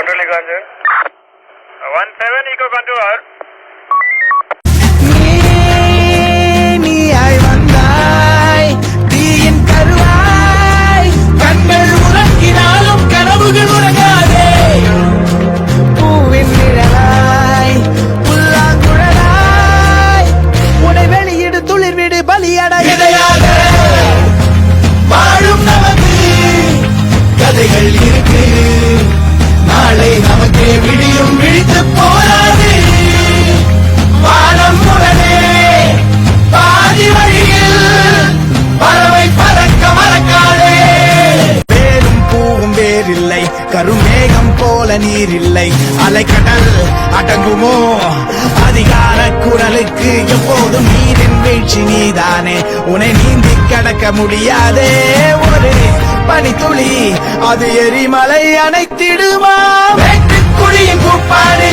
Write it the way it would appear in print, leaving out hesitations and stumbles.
Control Echo 17 Echo Control. நீயாய் வந்தாய் தீயின் கருவாய் கண்கள் உறங்கினாலும் கனவுகள் உறங்காதே பூவின் நிழலாய் புல்லாங்குழலாய் உன்னை வெளியிடு துளிர்விடு பலியட இடையாக வாழும் நமக்கு கதைகள் இருக்கு நாளை நமக்கே விடியும் விழித்து போராது வானம் உடனே பாதி வழியில் பறவை பறக்க மறக்காதே வேரும் பூவும் வேறில்லை கருமேகம் போல நீரில்லை அலைக்கடல் அடங்குமோ அதிகார குரலுக்கு எப்போதும் நீரின் வீழ்ச்சி நீதானே உன்னை நீந்தி கடக்க முடியாதே ஒரு பனித்துளி அது எரிமலை அணைத்திடுமா வெட்டுக்குழியின் கூப்பாடு